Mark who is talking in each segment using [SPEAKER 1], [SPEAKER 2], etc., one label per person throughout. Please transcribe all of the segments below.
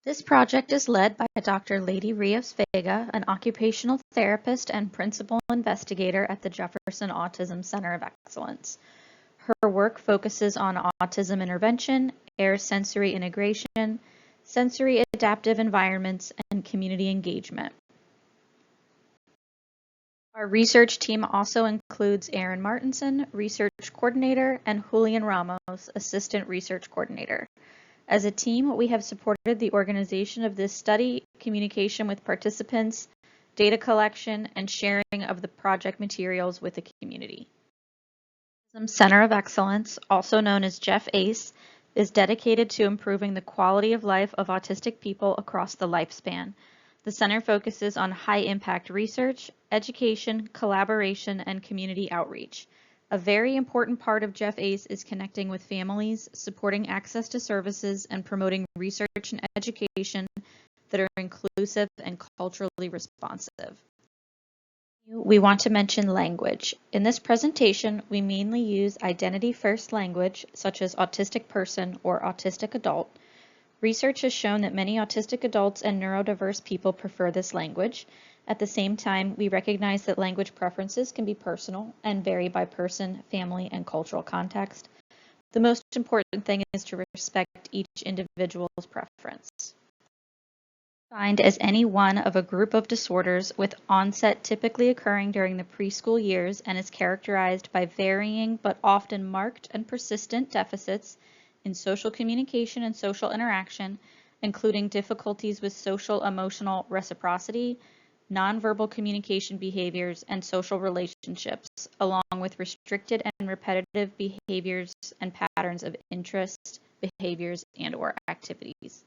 [SPEAKER 1] This project is led by Dr. Lady Rios Vega, an occupational therapist and principal investigator at the Jefferson Autism Center of Excellence. Her work focuses on autism intervention, air sensory integration, sensory adaptive environments, and community engagement. Our research team also includes Aaron Martinson, Research Coordinator, and Julian Ramos, Assistant Research Coordinator. As a team, we have supported the organization of this study, communication with participants, data collection, and sharing of the project materials with the community. The Center of Excellence, also known as Jeff ACE, is dedicated to improving the quality of life of autistic people across the lifespan. The center focuses on high-impact research, education, collaboration, and community outreach. A very important part of Jeff ACE is connecting with families, supporting access to services, and promoting research and education that are inclusive and culturally responsive. We want to mention language. In this presentation, we mainly use identity-first language, such as autistic person or autistic adult. Research has shown that many autistic adults and neurodiverse people prefer this language. At the same time, we recognize that language preferences can be personal and vary by person, family, and cultural context. The most important thing is to respect each individual's preference. Defined as any one of a group of disorders with onset typically occurring during the preschool years and is characterized by varying but often marked and persistent deficits in social communication and social interaction, including difficulties with social emotional reciprocity, nonverbal communication behaviors, and social relationships, along with restricted and repetitive behaviors and patterns of interest, behaviors, and/or activities.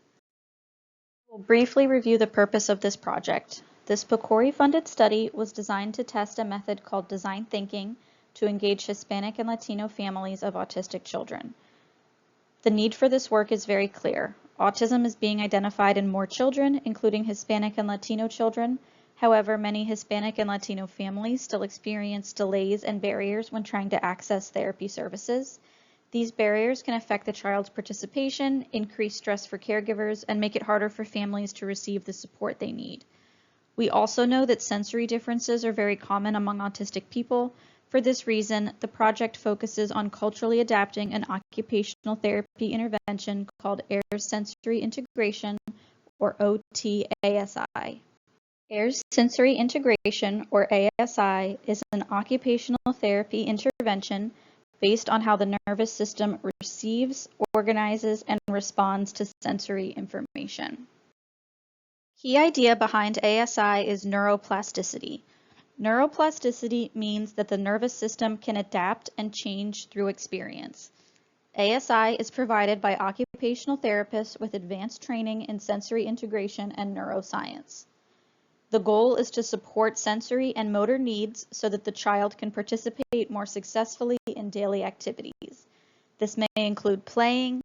[SPEAKER 1] We'll briefly review the purpose of this project. This PCORI-funded study was designed to test a method called design thinking to engage Hispanic and Latino families of autistic children. The need for this work is very clear. Autism is being identified in more children, including Hispanic and Latino children. However, many Hispanic and Latino families still experience delays and barriers when trying to access therapy services. These barriers can affect the child's participation, increase stress for caregivers, and make it harder for families to receive the support they need. We also know that sensory differences are very common among autistic people. For this reason, the project focuses on culturally adapting an occupational therapy intervention called air sensory integration, or OTASI. Air sensory integration, or ASI, is an occupational therapy intervention based on how the nervous system receives, organizes, and responds to sensory information. Key idea behind ASI is neuroplasticity. Neuroplasticity means that the nervous system can adapt and change through experience. ASI is provided by occupational therapists with advanced training in sensory integration and neuroscience. The goal is to support sensory and motor needs so that the child can participate more successfully in daily activities. This may include playing,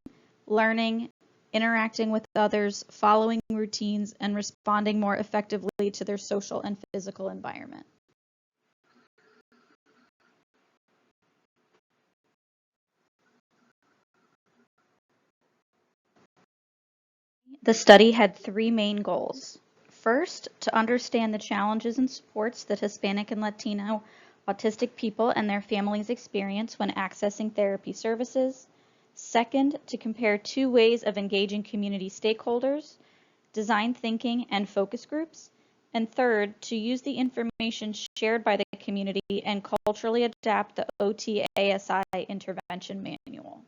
[SPEAKER 1] learning, interacting with others, following routines, and responding more effectively to their social and physical environment. The study had three main goals. First, to understand the challenges and supports that Hispanic and Latino autistic people and their families experience when accessing therapy services. Second, to compare two ways of engaging community stakeholders, design thinking and focus groups. And third, to use the information shared by the community and culturally adapt the OTASI intervention manual.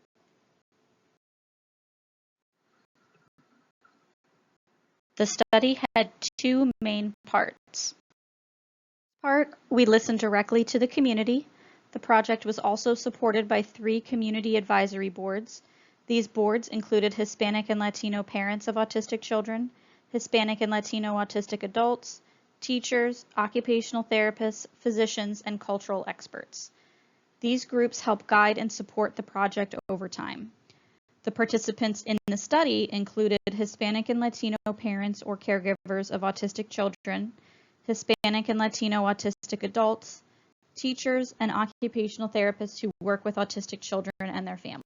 [SPEAKER 1] The study had two main parts. Part, we listened directly to the community. The project was also supported by 3 community advisory boards. These boards included Hispanic and Latino parents of autistic children, Hispanic and Latino autistic adults, teachers, occupational therapists, physicians, and cultural experts. These groups help guide and support the project over time. The participants in the study included Hispanic and Latino parents or caregivers of autistic children, Hispanic and Latino autistic adults, teachers, and occupational therapists who work with autistic children and their families.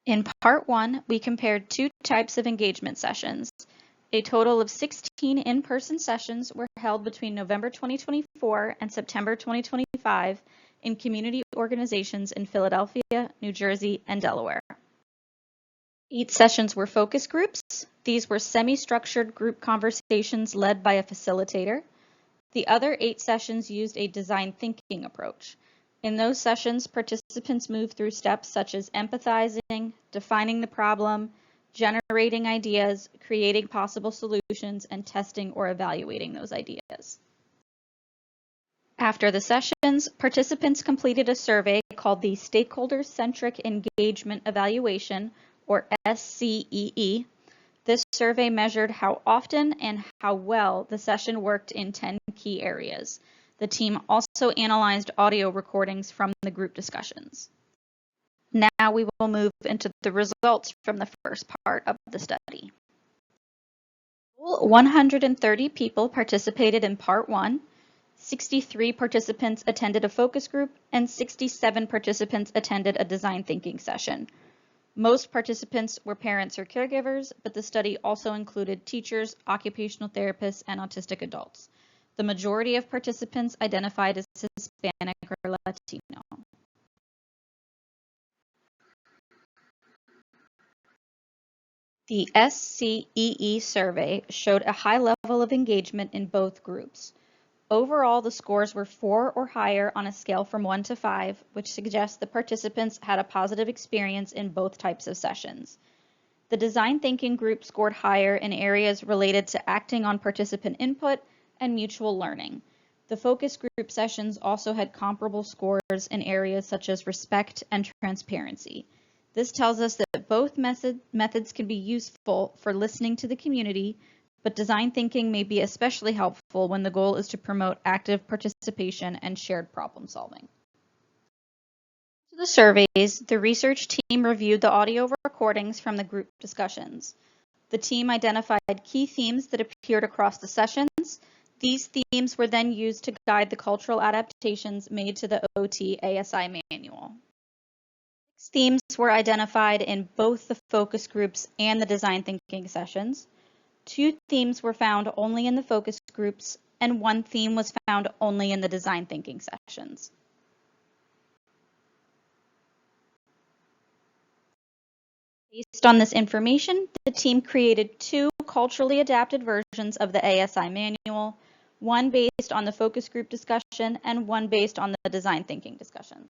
[SPEAKER 1] In part 1, we compared 2 types of engagement sessions. A total of 16 in-person sessions were held between November 2024 and September 2025 in community organizations in Philadelphia, New Jersey, and Delaware. 8 sessions were focus groups. These were semi-structured group conversations led by a facilitator. The other 8 sessions used a design thinking approach. In those sessions, participants moved through steps such as empathizing, defining the problem, generating ideas, creating possible solutions, and testing or evaluating those ideas. After the sessions, participants completed a survey called the Stakeholder-Centric Engagement Evaluation, or SCEE. This survey measured how often and how well the session worked in 10 key areas. The team also analyzed audio recordings from the group discussions. Now we will move into the results from the first part of the study. 130 people participated in part 1, 63 participants attended a focus group, and 67 participants attended a design thinking session. Most participants were parents or caregivers, but the study also included teachers, occupational therapists, and autistic adults. The majority of participants identified as Hispanic or Latino. The SCEE survey showed a high level of engagement in both groups. Overall, the scores were 4 or higher on a scale from 1 to 5, which suggests the participants had a positive experience in both types of sessions. The design thinking group scored higher in areas related to acting on participant input and mutual learning. The focus group sessions also had comparable scores in areas such as respect and transparency. This tells us that both methods can be useful for listening to the community, but design thinking may be especially helpful when the goal is to promote active participation and shared problem solving. For the surveys, the research team reviewed the audio recordings from the group discussions. The team identified key themes that appeared across the sessions. These themes were then used to guide the cultural adaptations made to the OT ASI manual. 6 themes were identified in both the focus groups and the design thinking sessions. 2 themes were found only in the focus groups, and 1 theme was found only in the design thinking sessions. Based on this information, the team created 2 culturally adapted versions of the ASI manual, one based on the focus group discussion and one based on the design thinking discussions.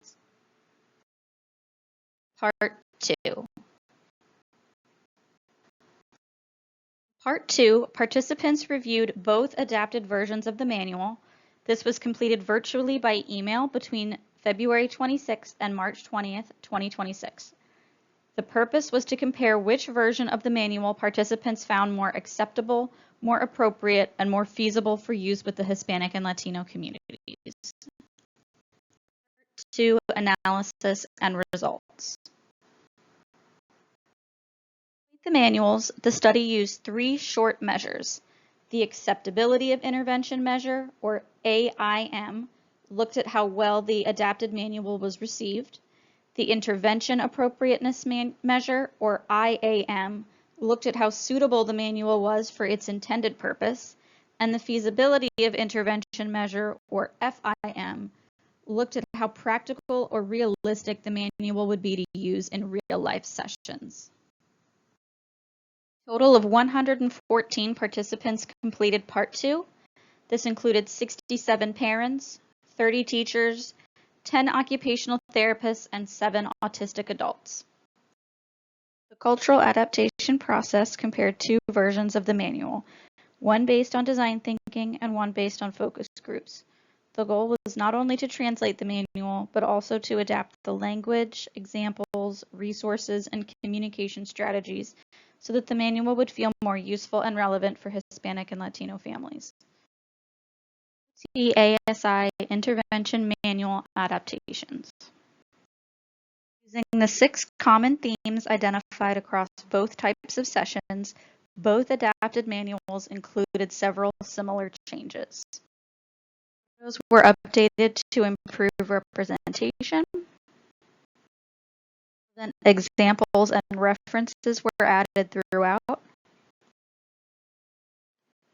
[SPEAKER 1] Part 2. Part 2, participants reviewed both adapted versions of the manual. This was completed virtually by email between February 26th and March 20th, 2026. The purpose was to compare which version of the manual participants found more acceptable, more appropriate, and more feasible for use with the Hispanic and Latino communities. Part 2, analysis and results. The manuals, the study used 3 short measures. The acceptability of intervention measure, or AIM, looked at how well the adapted manual was received. The intervention appropriateness measure, or IAM, looked at how suitable the manual was for its intended purpose. And the feasibility of intervention measure, or FIM, looked at how practical or realistic the manual would be to use in real-life sessions. A total of 114 participants completed Part 2. This included 67 parents, 30 teachers, 10 occupational therapists, and 7 autistic adults. The cultural adaptation process compared 2 versions of the manual, one based on design thinking and one based on focus groups. The goal was not only to translate the manual, but also to adapt the language, examples, resources, and communication strategies so that the manual would feel more useful and relevant for Hispanic and Latino families. The ASI Intervention Manual Adaptations. Using the 6 common themes identified across both types of sessions, both adapted manuals included several similar changes. Those were updated to improve representation. Then examples and references were added throughout.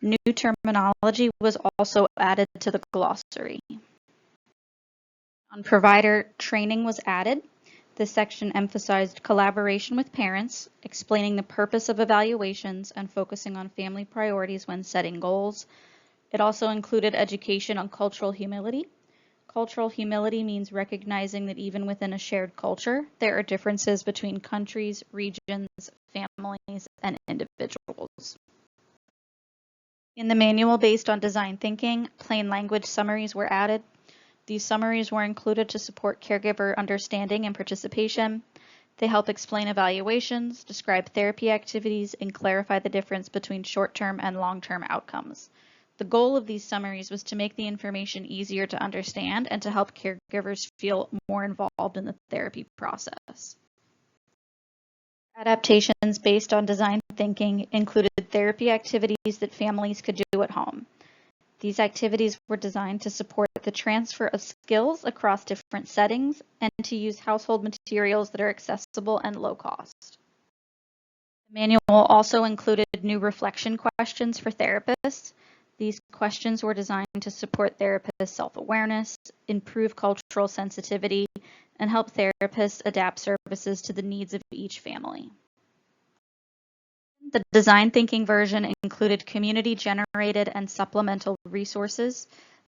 [SPEAKER 1] New terminology was also added to the glossary. On provider, training was added. This section emphasized collaboration with parents, explaining the purpose of evaluations and focusing on family priorities when setting goals. It also included education on cultural humility. Cultural humility means recognizing that even within a shared culture, there are differences between countries, regions, families, and individuals. In the manual based on design thinking, plain language summaries were added. These summaries were included to support caregiver understanding and participation. They help explain evaluations, describe therapy activities, and clarify the difference between short-term and long-term outcomes. The goal of these summaries was to make the information easier to understand and to help caregivers feel more involved in the therapy process. Adaptations based on design thinking included therapy activities that families could do at home. These activities were designed to support the transfer of skills across different settings and to use household materials that are accessible and low cost. The manual also included new reflection questions for therapists. These questions were designed to support therapists' self-awareness, improve cultural sensitivity, and help therapists adapt services to the needs of each family. The design thinking version included community-generated and supplemental resources.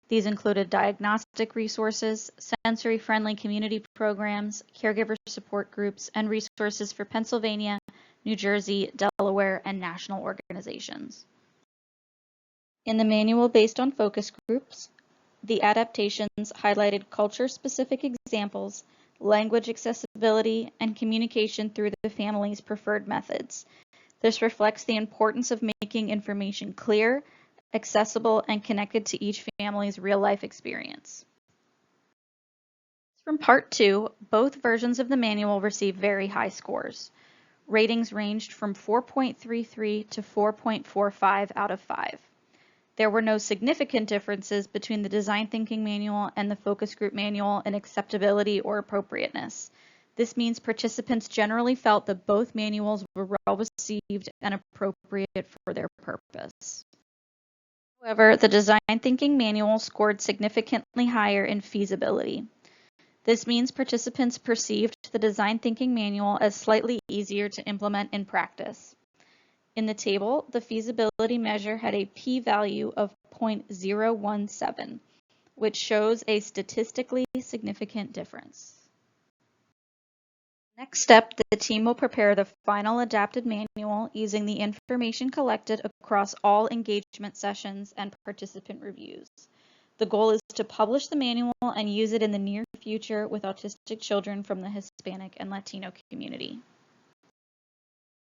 [SPEAKER 1] These included diagnostic resources, sensory-friendly community programs, caregiver support groups, and resources for Pennsylvania, New Jersey, Delaware, and national organizations. In the manual based on focus groups, the adaptations highlighted culture-specific examples, language accessibility, and communication through the family's preferred methods. This reflects the importance of making information clear, accessible, and connected to each family's real-life experience. From Part 2, both versions of the manual received very high scores. Ratings ranged from 4.33 to 4.45 out of 5. There were no significant differences between the Design Thinking Manual and the Focus Group Manual in acceptability or appropriateness. This means participants generally felt that both manuals were well received and appropriate for their purpose. However, the Design Thinking Manual scored significantly higher in feasibility. This means participants perceived the Design Thinking Manual as slightly easier to implement in practice. In the table, the feasibility measure had a p-value of 0.017, which shows a statistically significant difference. Next step, the team will prepare the final adapted manual using the information collected across all engagement sessions and participant reviews. The goal is to publish the manual and use it in the near future with autistic children from the Hispanic and Latino community.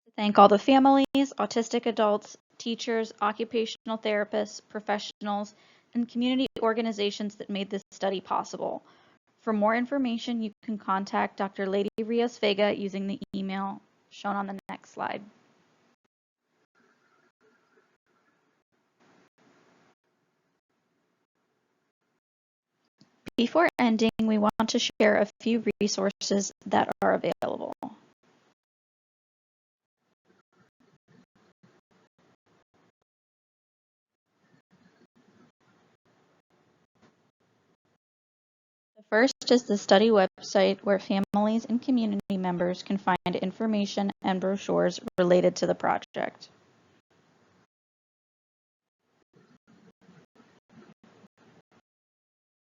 [SPEAKER 1] To thank all the families, autistic adults, teachers, occupational therapists, professionals, and community organizations that made this study possible. For more information, you can contact Dr. Lady Rios Vega using the email shown on the next slide. Before ending, we want to share a few resources that are available. The first is the study website where families and community members can find information and brochures related to the project.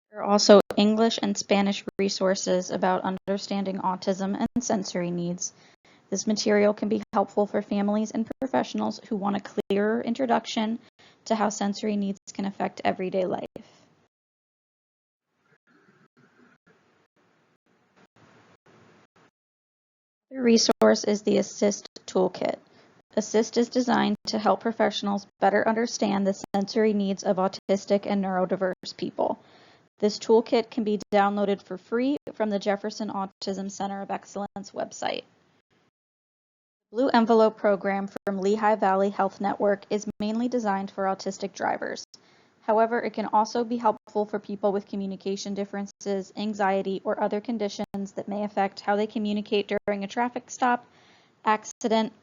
[SPEAKER 1] There are also English and Spanish resources about understanding autism and sensory needs. This material can be helpful for families and professionals who want a clearer introduction to how sensory needs can affect everyday life. The resource is the ASSIST toolkit. ASSIST is designed to help professionals better understand the sensory needs of autistic and neurodiverse people. This toolkit can be downloaded for free from the Jefferson Autism Center of Excellence website. The Blue Envelope program from Lehigh Valley Health Network is mainly designed for autistic drivers. However, it can also be helpful for people with communication differences, anxiety, or other conditions that may affect how they communicate during a traffic stop, accident,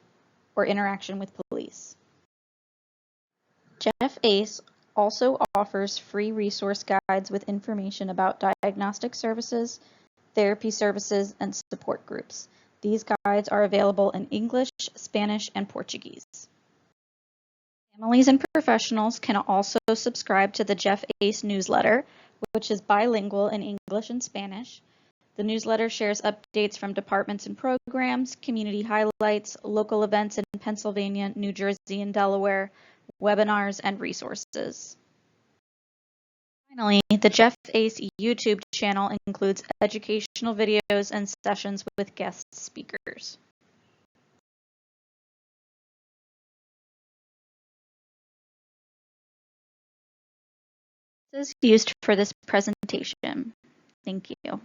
[SPEAKER 1] or interaction with police. Jeff Ace also offers free resource guides with information about diagnostic services, therapy services, and support groups. These guides are available in English, Spanish, and Portuguese. Families and professionals can also subscribe to the Jeff Ace newsletter, which is bilingual in English and Spanish. The newsletter shares updates from departments and programs, community highlights, local events in Pennsylvania, New Jersey, and Delaware, webinars, and resources. Finally, the Jeff Ace YouTube channel includes educational videos and sessions with guest speakers. This is used for this presentation. Thank you.